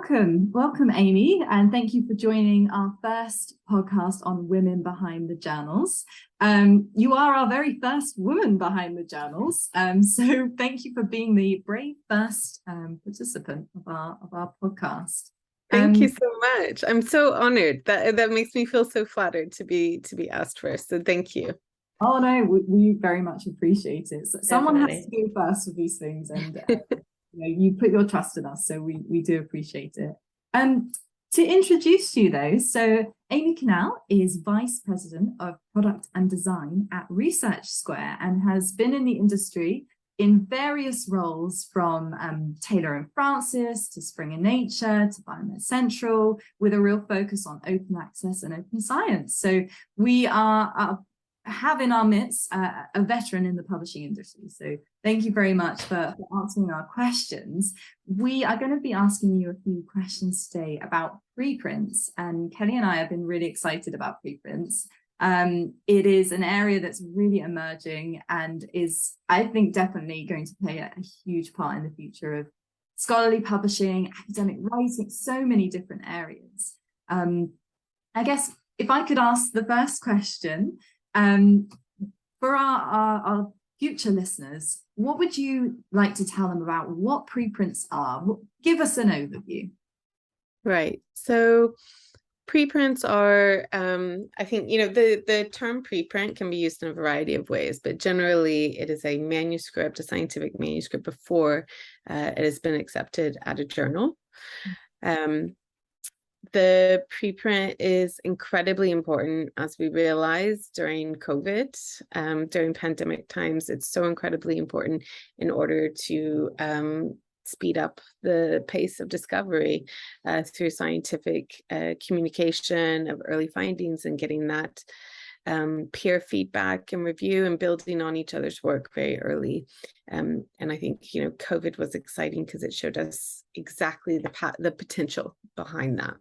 Welcome, Amy, and thank you for joining our first podcast on women behind the journals. You are our very first woman behind the journals, so thank you for being the brave first participant of our podcast. Thank you so much. I'm so honored. That makes me feel so flattered to be asked first. So thank you. Oh no, we very much appreciate it. So someone has to go first with these things, and you put your trust in us, so we do appreciate it. To introduce you though, so Amye Kenall is Vice President of Product and Design at Research Square and has been in the industry in various roles from Taylor & Francis to Springer Nature to Biomed Central, with a real focus on open access and open science. So we have in our midst a veteran in the publishing industry. So thank you very much for answering our questions. We are going to be asking you a few questions today about preprints, and Kelly and I have been really excited about preprints. It is an area that's really emerging and is, I think, definitely going to play a huge part in the future of scholarly publishing, academic writing, so many different areas. I guess if I could ask the first question, for our future listeners, what would you like to tell them about what preprints are? Give us an overview. Right. So preprints are, I think, the term preprint can be used in a variety of ways, but generally it is a manuscript, a scientific manuscript before it has been accepted at a journal. The preprint is incredibly important, as we realized during COVID, during pandemic times. It's so incredibly important in order to speed up the pace of discovery through scientific communication of early findings and getting that peer feedback and review and building on each other's work very early. And I think, COVID was exciting because it showed us exactly the potential behind that.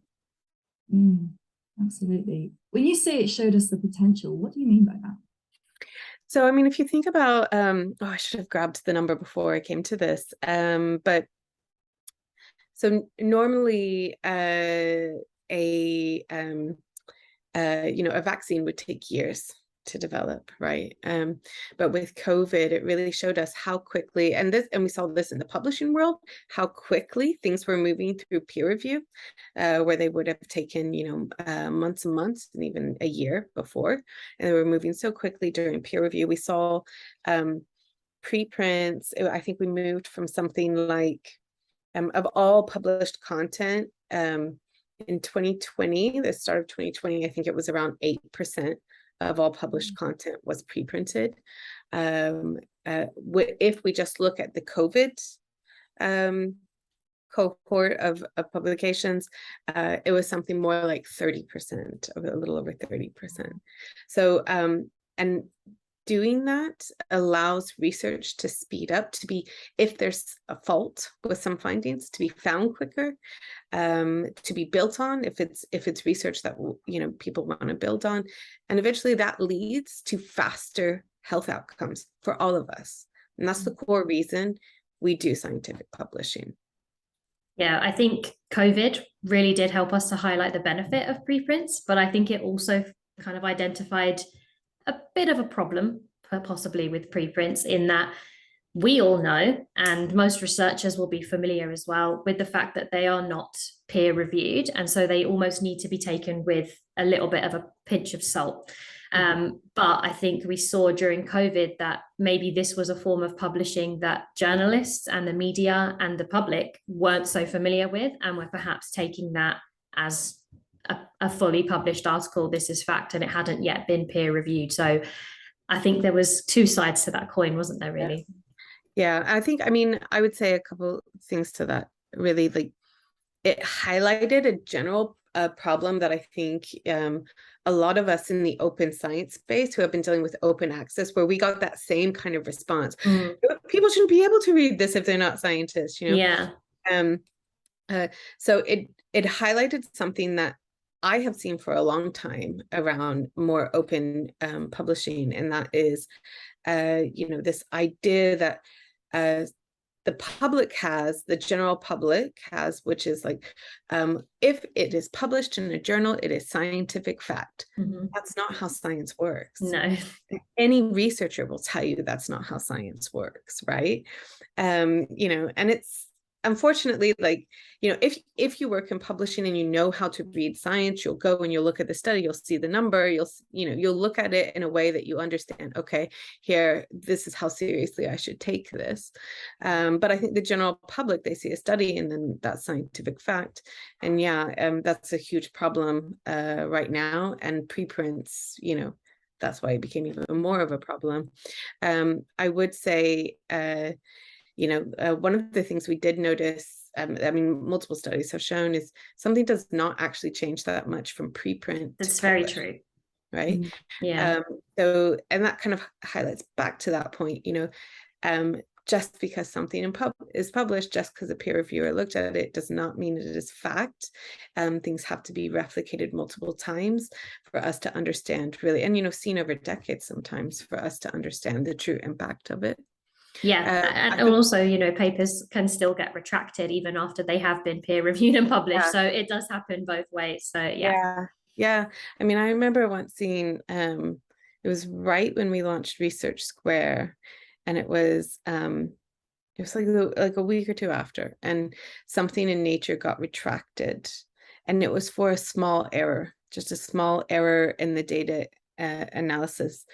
Absolutely. When you say it showed us the potential, what do you mean by that? So, I mean, if you think about, I should have grabbed the number before I came to this, but so normally a vaccine would take years to develop, right? But with COVID, it really showed us how quickly, and we saw this in the publishing world, how quickly things were moving through peer review, where they would have taken, months and months and even a year before, and they were moving so quickly during peer review. We saw preprints. I think we moved from something like, of all published content, in 2020, the start of 2020, I think it was around 8% of all published content was pre-printed. If we just look at the COVID cohort of publications, it was something more like 30%, a little over 30%. So, and doing that allows research to speed up, if there's a fault with some findings, to be found quicker, to be built on if it's research that people want to build on, and eventually that leads to faster health outcomes for all of us. And that's the core reason we do scientific publishing. Yeah, I think COVID really did help us to highlight the benefit of preprints, but I think it also kind of identified a bit of a problem possibly with preprints, in that we all know, and most researchers will be familiar as well, with the fact that they are not peer reviewed, and so they almost need to be taken with a little bit of a pinch of salt. But I think we saw during COVID that maybe this was a form of publishing that journalists and the media and the public weren't so familiar with, and were perhaps taking that as a fully published article. This is fact, and it hadn't yet been peer reviewed. So I think there was two sides to that coin, wasn't there, really? Yeah, I would say a couple things to that. Really, like, it highlighted a general problem that I think a lot of us in the open science space who have been dealing with open access, where we got that same kind of response. People shouldn't be able to read this if they're not scientists, Yeah. So it highlighted something that I have seen for a long time around more open publishing, and that is, this idea that the public has, the general public has, which is like, if it is published in a journal, it is scientific fact. That's not how science works. No. Any researcher will tell you that's not how science works, right? You know, and it's unfortunately, like, you know, if you work in publishing and you know how to read science, you'll go and you'll look at the study, you'll see the number, you'll look at it in a way that you understand, okay, here, this is how seriously I should take this. But I think the general public, they see a study and then that's scientific fact. And yeah, that's a huge problem right now. And preprints, you know, that's why it became even more of a problem. I would say, you know, one of the things we did notice, I mean, multiple studies have shown, is something does not actually change that much from preprint. That's very true. Right. Yeah. So, and that kind of highlights back to that point, you know, just because something is published, just because a peer reviewer looked at it, does not mean it is fact. Things have to be replicated multiple times for us to understand really, and, you know, seen over decades sometimes, for us to understand the true impact of it. Yeah, and also, you know, papers can still get retracted even after they have been peer reviewed and published. So it does happen both ways. So yeah. I mean, I remember once seeing, it was right when we launched Research Square, and it was like a week or two after, and something in Nature got retracted, and it was for a small error, just a small error in the data analysis.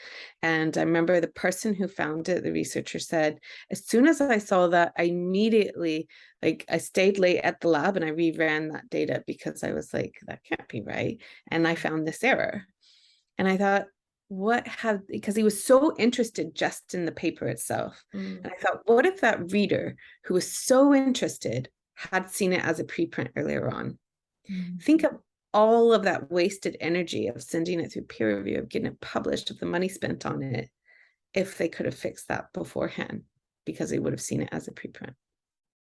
And I remember the person who found it, the researcher, said, as soon as I saw that, I immediately, like, I stayed late at the lab and I reran that data, because I was like, that can't be right. And I found this error. And I thought, because he was so interested just in the paper itself. And I thought, what if that reader who was so interested had seen it as a preprint earlier on? Think of all of that wasted energy of sending it through peer review, of getting it published, of the money spent on it, if they could have fixed that beforehand, because they would have seen it as a preprint.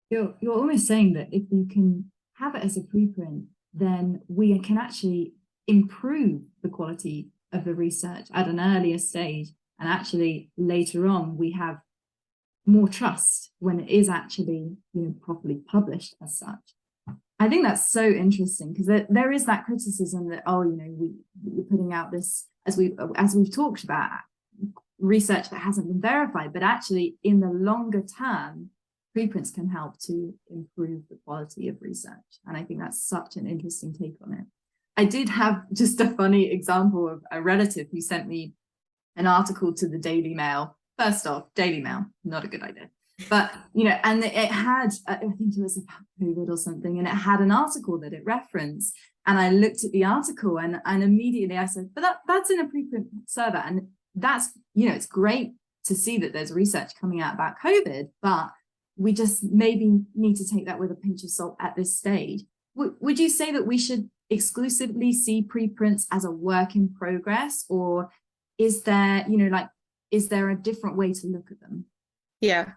You're almost saying that if we can have it as a preprint, then we can actually improve the quality of the research at an earlier stage, and actually later on we have more trust when it is actually, you know, properly published as such. I think that's so interesting, because there is that criticism that, oh, you know, we're putting out this, as we've talked about, research that hasn't been verified, but actually in the longer term, preprints can help to improve the quality of research. And I think that's such an interesting take on it. I did have just a funny example of a relative who sent me an article to the Daily Mail. First off, Daily Mail, not a good idea. But, you know, and it had, I think it was about COVID or something, and it had an article that it referenced. And I looked at the article and immediately I said, but that's in a preprint server. And that's, you know, it's great to see that there's research coming out about COVID, but we just maybe need to take that with a pinch of salt at this stage. Would you say that we should exclusively see preprints as a work in progress, or is there, you know, like, is there a different way to look at them? Yeah.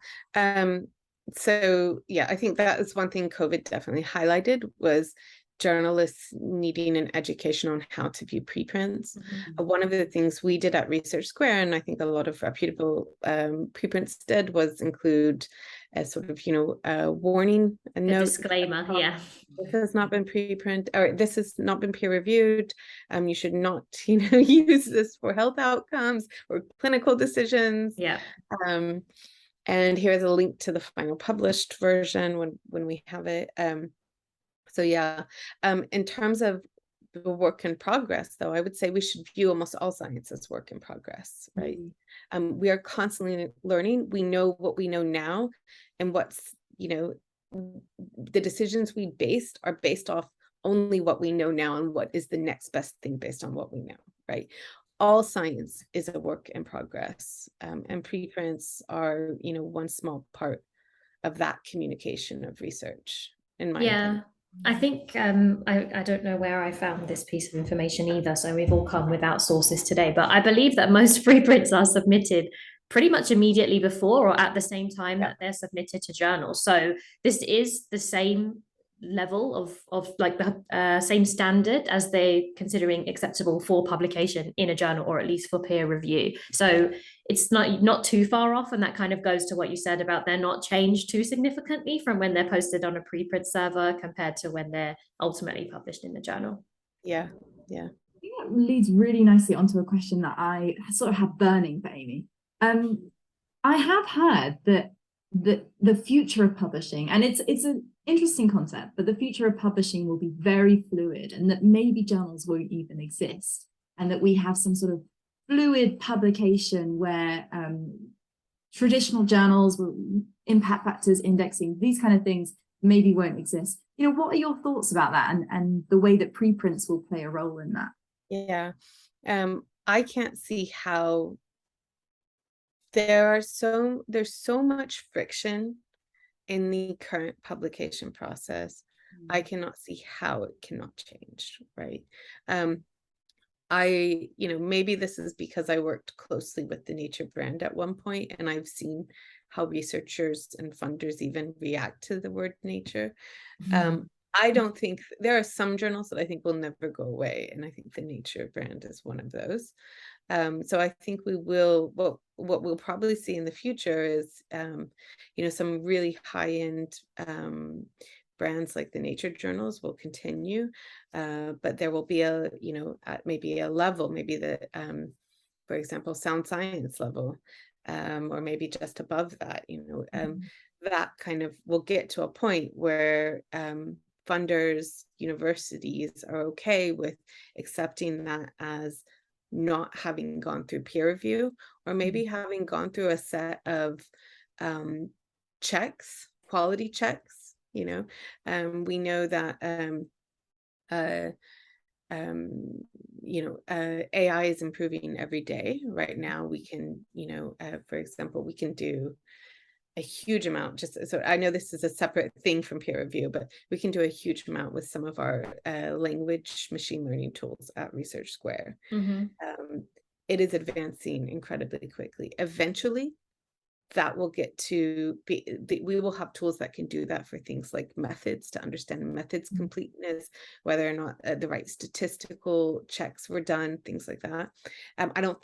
So yeah, I think that is one thing COVID definitely highlighted, was journalists needing an education on how to view preprints. One of the things we did at Research Square, and I think a lot of reputable preprints did, was include a sort of, you know, a warning, a note, disclaimer. Yeah, this has not been preprint, or this has not been peer reviewed. You should not, you know, use this for health outcomes or clinical decisions. Yeah. And here's a link to the final published version when we have it. So yeah, in terms of the work in progress, though, I would say we should view almost all science as work in progress, right? We are constantly learning. We know what we know now, and what's, you know, the decisions we are based off only what we know now, and what is the next best thing based on what we know, right? All science is a work in progress, and preprints are, you know, one small part of that communication of research, in my opinion. I think I don't know where I found this piece of information either, so we've all come without sources today, but I believe that most preprints are submitted pretty much immediately before or at the same time that they're submitted to journals. So this is the same level of like the same standard as they considering acceptable for publication in a journal, or at least for peer review. So it's not too far off, and that kind of goes to what you said about they're not changed too significantly from when they're posted on a preprint server compared to when they're ultimately published in the journal. Yeah. I think that leads really nicely onto a question that I sort of have burning for Amy. I have heard that the future of publishing, and it's an interesting concept, but the future of publishing will be very fluid, and that maybe journals won't even exist, and that we have some sort of fluid publication where traditional journals, impact factors, indexing, these kind of things maybe won't exist. You know, what are your thoughts about that, and the way that preprints will play a role in that? Yeah. I can't see how there's so much friction in the current publication process. I cannot see how it cannot change, right? Maybe this is because I worked closely with the Nature brand at one point, and I've seen how researchers and funders even react to the word nature. I don't think there are some journals that I think will never go away, and I think the Nature brand is one of those. So I think what we'll probably see in the future is, some really high-end brands like the Nature journals will continue, but there will be at maybe a level, maybe the, for example, Sound Science level, or maybe just above that, that kind of will get to a point where funders, universities are okay with accepting that as not having gone through peer review, or maybe having gone through a set of checks, quality checks. We know that AI is improving every day. Right now, we can, for example, we can do a huge amount, so I know this is a separate thing from peer review, but we can do a huge amount with some of our language machine learning tools at Research Square. It is advancing incredibly quickly. Eventually, that will get to be, we will have tools that can do that for things like methods, to understand methods completeness, whether or not the right statistical checks were done, things like that.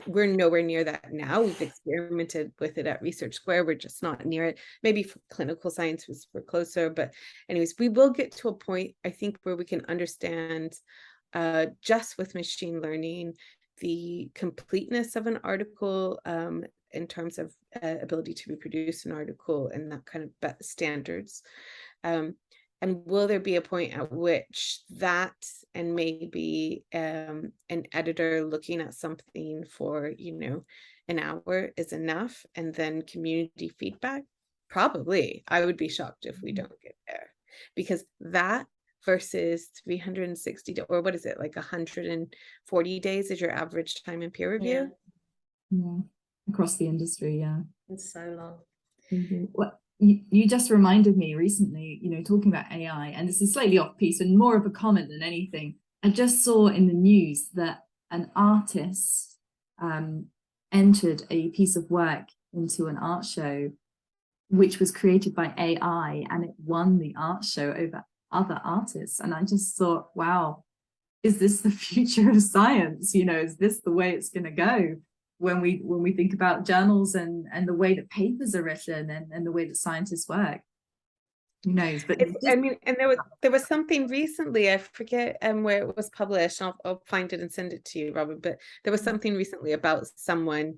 We're nowhere near that now. We've experimented with it at Research Square. We're just not near it. Maybe for clinical science we're closer, but anyways, we will get to a point, I think, where we can understand just with machine learning the completeness of an article, in terms of ability to reproduce an article and that kind of standards. And will there be a point at which that, and maybe an editor looking at something for, an hour is enough, and then community feedback? Probably. I would be shocked if we don't get there, because that versus 360, or what is it, like 140 days is your average time in peer review? Yeah. Across the industry, yeah. It's so long. Well, you just reminded me recently, talking about AI, and this is slightly off piece and more of a comment than anything. I just saw in the news that an artist entered a piece of work into an art show, which was created by AI, and it won the art show over other artists. And I just thought, wow, is this the future of science? Is this the way it's going to go? When we think about journals and the way that papers are written and the way that scientists work, who knows? But and there was something recently, I forget where it was published. I'll find it and send it to you, Robyn. But there was something recently about someone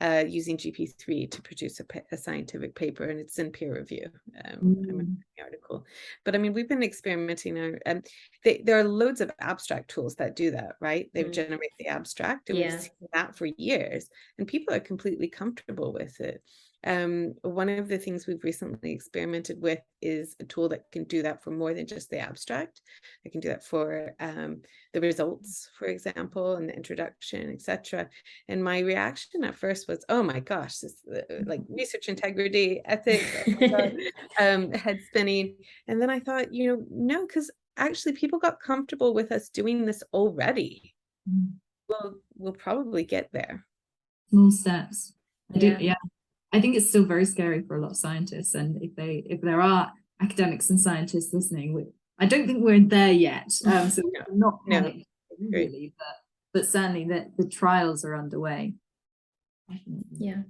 using GP3 to produce a scientific paper, and it's in peer review. The article, but we've been experimenting. There are loads of abstract tools that do that, right? They generate the abstract, and we've seen that for years, and people are completely comfortable with it. One of the things we've recently experimented with is a tool that can do that for more than just the abstract. It can do that for the results, for example, and the introduction, etc. And my reaction at first was, oh my gosh, this like research integrity, ethics, head spinning. And then I thought, no, because actually people got comfortable with us doing this already. We'll probably get there. Small steps. I think it's still very scary for a lot of scientists, and if there are academics and scientists listening, I don't think we're there yet. So we're not No. really, but certainly the trials are underway. Yeah,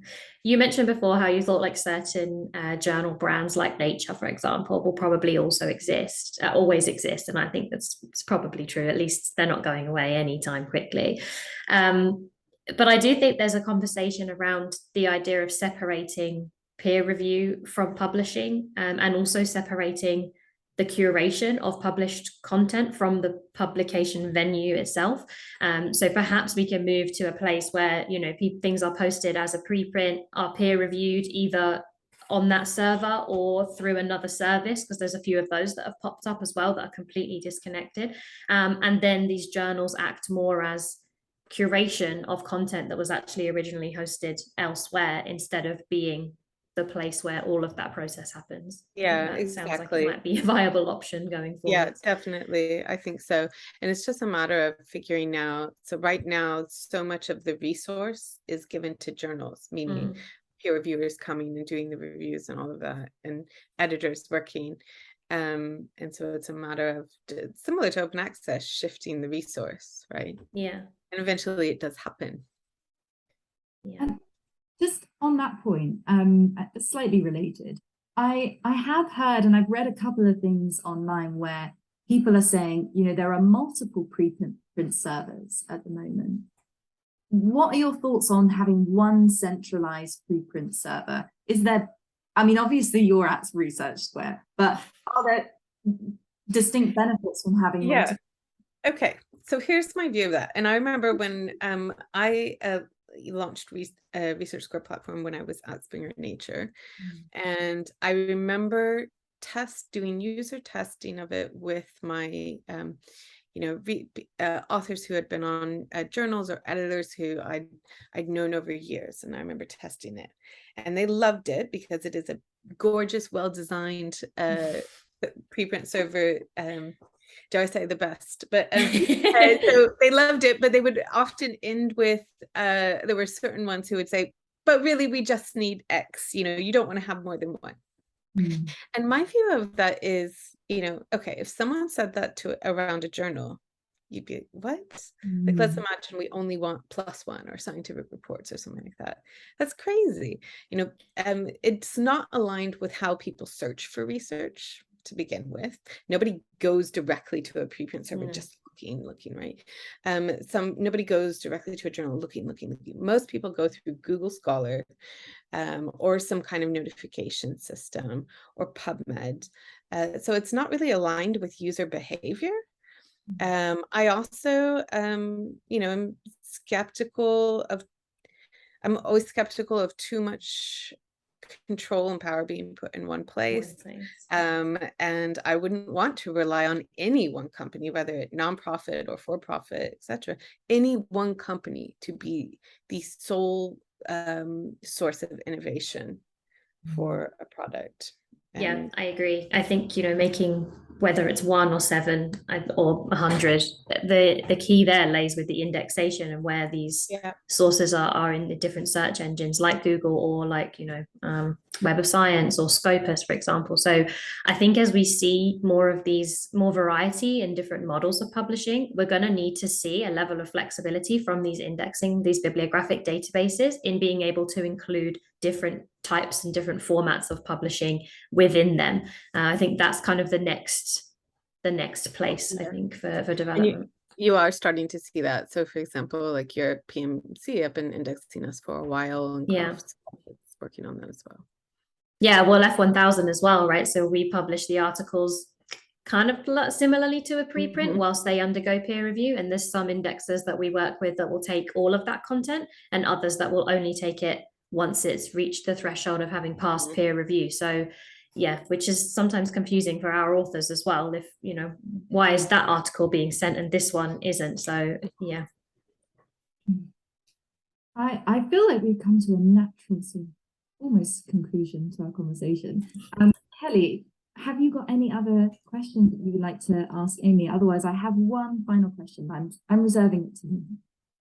you mentioned before how you thought like certain journal brands like Nature, for example, will probably also exist, always exist, and I think it's probably true. At least they're not going away anytime quickly. But I do think there's a conversation around the idea of separating peer review from publishing, and also separating the curation of published content from the publication venue itself. So perhaps we can move to a place where, you know, things are posted as a preprint, are peer reviewed either on that server or through another service, because there's a few of those that have popped up as well that are completely disconnected. And then these journals act more as curation of content that was actually originally hosted elsewhere, instead of being the place where all of that process happens. Yeah, that exactly. sounds like it might be a viable option going forward. Yeah, definitely. I think so. And it's just a matter of figuring out. So right now, so much of the resource is given to journals, meaning peer reviewers coming and doing the reviews and all of that, and editors working. And so it's a matter of, similar to open access, shifting the resource, right? Yeah. And eventually it does happen. Yeah. Just on that point, slightly related, I have heard and I've read a couple of things online where people are saying, you know, there are multiple preprint servers at the moment. What are your thoughts on having one centralized preprint server? Is there, I mean, obviously you're at Research Square, but are there distinct benefits from having multiple? Okay, so here's my view of that. And I remember when I launched Research Square platform when I was at Springer Nature, and I remember doing user testing of it with my authors who had been on journals, or editors who I'd known over years, and I remember testing it, and they loved it because it is a gorgeous, well-designed preprint server. Dare I say the best? But so they loved it, but they would often end with there were certain ones who would say, but really we just need X, you know, you don't want to have more than one. And my view of that is, you know, okay, if someone said that to around a journal, you'd be what? Like, let's imagine we only want +1 or scientific reports or something like that. That's crazy. You know, it's not aligned with how people search for research to begin with. Nobody goes directly to a preprint server just looking, right? Nobody goes directly to a journal looking. Most people go through Google Scholar, or some kind of notification system, or PubMed. So it's not really aligned with user behavior. I also, you know, I'm always skeptical of too much control and power being put in one place. And I wouldn't want to rely on any one company, whether it nonprofit or for-profit, etc., any one company to be the sole source of innovation for a product. Yeah, I agree. I think, you know, making, whether it's 1 or 7 or 100, the key there lays with the indexation and where these sources are in the different search engines like Google, or like, you know, Web of Science or Scopus, for example. So I think as we see more of these, more variety in different models of publishing, we're going to need to see a level of flexibility from these indexing, these bibliographic databases, in being able to include different types and different formats of publishing within them. I think that's kind of the next place, I think, for development. You are starting to see that. So for example, like your PMC have been indexing us for a while, and it's working on that as well. Yeah, well, F1000 as well, right? So we publish the articles kind of similarly to a preprint whilst they undergo peer review, and there's some indexers that we work with that will take all of that content, and others that will only take it once it's reached the threshold of having passed peer review. So yeah, which is sometimes confusing for our authors as well, if, you know, why is that article being sent and this one isn't? So yeah, I feel like we've come to a natural sort of almost conclusion to our conversation. Kelly, have you got any other questions that you would like to ask Amy? Otherwise, I have one final question. I'm reserving it to you.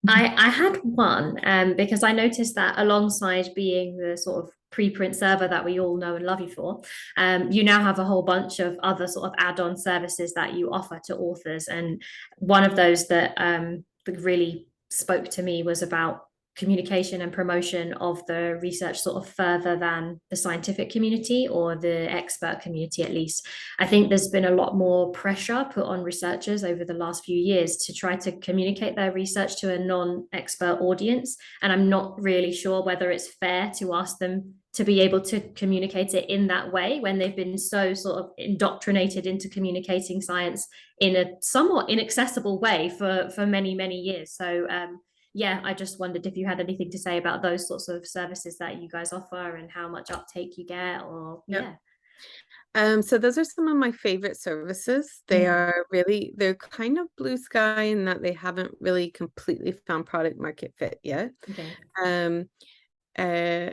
I had one because I noticed that alongside being the sort of preprint server that we all know and love you for, you now have a whole bunch of other sort of add-on services that you offer to authors. And one of those that really spoke to me was about communication and promotion of the research sort of further than the scientific community or the expert community, at least. I think there's been a lot more pressure put on researchers over the last few years to try to communicate their research to a non-expert audience. And I'm not really sure whether it's fair to ask them to be able to communicate it in that way when they've been so sort of indoctrinated into communicating science in a somewhat inaccessible way for many, many years. So yeah, I just wondered if you had anything to say about those sorts of services that you guys offer and how much uptake you get, or yeah. So those are some of my favorite services. They are really, they're kind of blue sky in that they haven't really completely found product market fit yet. Okay.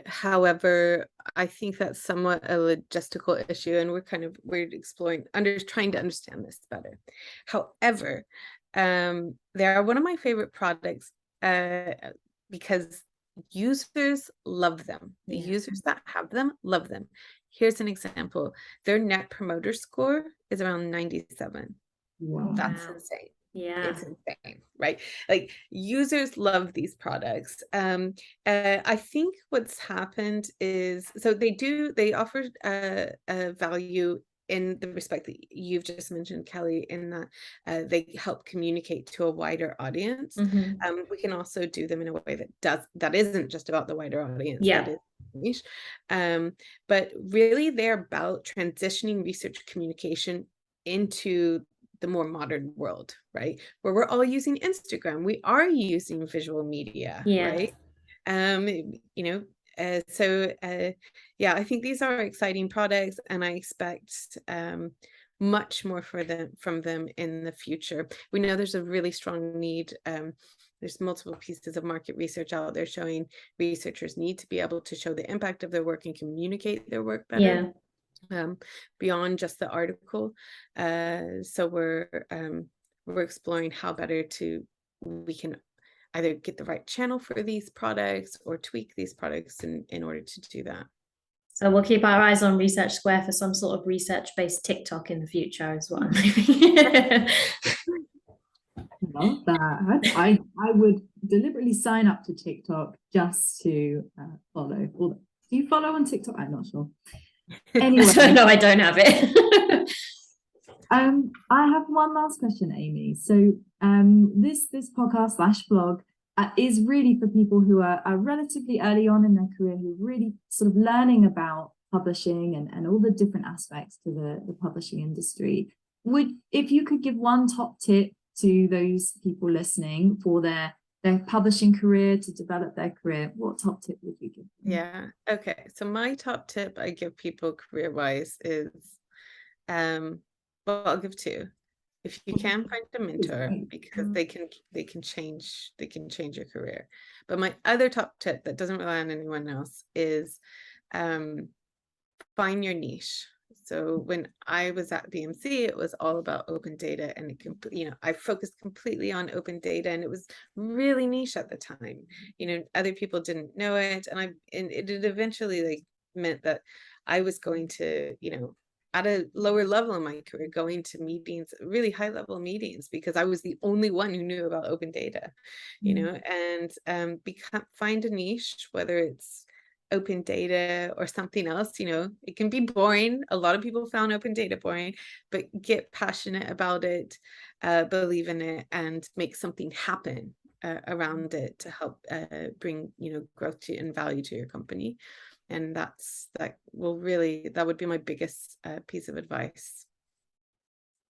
However, I think that's somewhat a logistical issue, and we're exploring trying to understand this better. However, they are one of my favorite products because users love them. The users that have them love them. Here's an example. Their net promoter score is around 97. Wow. That's insane. Yeah. It's insane, right? Like, users love these products. I think what's happened is, so they offer a value in the respect that you've just mentioned, Kelly, in that they help communicate to a wider audience. We can also do them in a way that isn't just about the wider audience. Yeah. That is niche. But really they're about transitioning research communication into the more modern world, right? Where we're all using Instagram, we are using visual media, right? Yeah, I think these are exciting products, and I expect much more from them in the future. We know there's a really strong need. There's multiple pieces of market research out there showing researchers need to be able to show the impact of their work and communicate their work better. Beyond just the article. So we're exploring how we can either get the right channel for these products or tweak these products in order to do that. So we'll keep our eyes on Research Square for some sort of research-based TikTok in the future, is what I'm thinking. Love that. I would deliberately sign up to TikTok just to follow. Do you follow on TikTok? I'm not sure. Anyway, no, I don't have it. I have one last question, Amy. So this podcast / blog is really for people who are relatively early on in their career, who are really sort of learning about publishing and all the different aspects to the publishing industry. If you could give one top tip to those people listening for their publishing career, to develop their career, what top tip would you give them? Yeah, okay. So my top tip I give people career-wise is, well, I'll give two. If you can find a mentor, because they can change your career. But my other top tip that doesn't rely on anyone else is find your niche. So when I was at BMC, it was all about open data, and I focused completely on open data, and it was really niche at the time. Other people didn't know it, and it eventually meant that I was going to, at a lower level in my career, going to meetings, really high level meetings, because I was the only one who knew about open data, and find a niche, whether it's open data or something else. It can be boring. A lot of people found open data boring, but get passionate about it, believe in it, and make something happen around it to help bring growth and value to your company. And that would be my biggest piece of advice.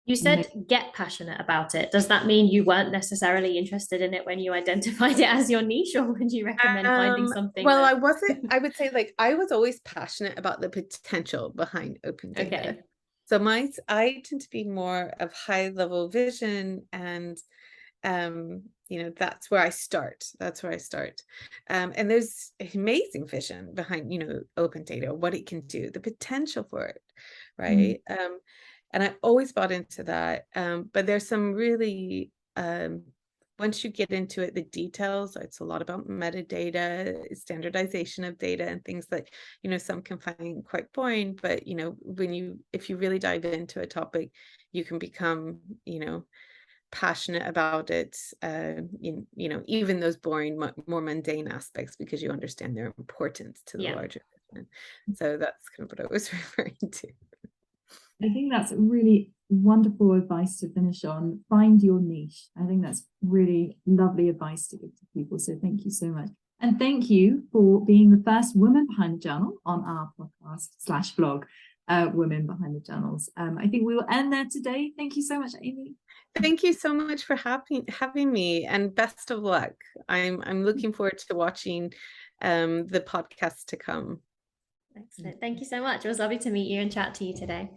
You said get passionate about it. Does that mean you weren't necessarily interested in it when you identified it as your niche, or would you recommend finding something? Well, I wasn't. I would say I was always passionate about the potential behind open data. Okay. So I tend to be more of high level vision, and that's where I start. And there's amazing vision behind open data, what it can do, the potential for it, right? And I always bought into that. But there's some really once you get into it, the details, it's a lot about metadata, standardization of data, and things that, you know, some can find quite boring, but, you know, if you really dive into a topic, you can become, you know, passionate about it, you know, even those boring, more mundane aspects, because you understand their importance to the larger vision. So that's kind of what I was referring to. I think that's really wonderful advice to finish on. Find your niche. I think that's really lovely advice to give to people. So thank you so much. And thank you for being the first woman behind the journal on our podcast / blog, Women Behind the Journals. I think we will end there today. Thank you so much, Amy. Thank you so much for having me, and best of luck. I'm looking forward to watching the podcasts to come. Excellent. Thank you so much. It was lovely to meet you and chat to you today.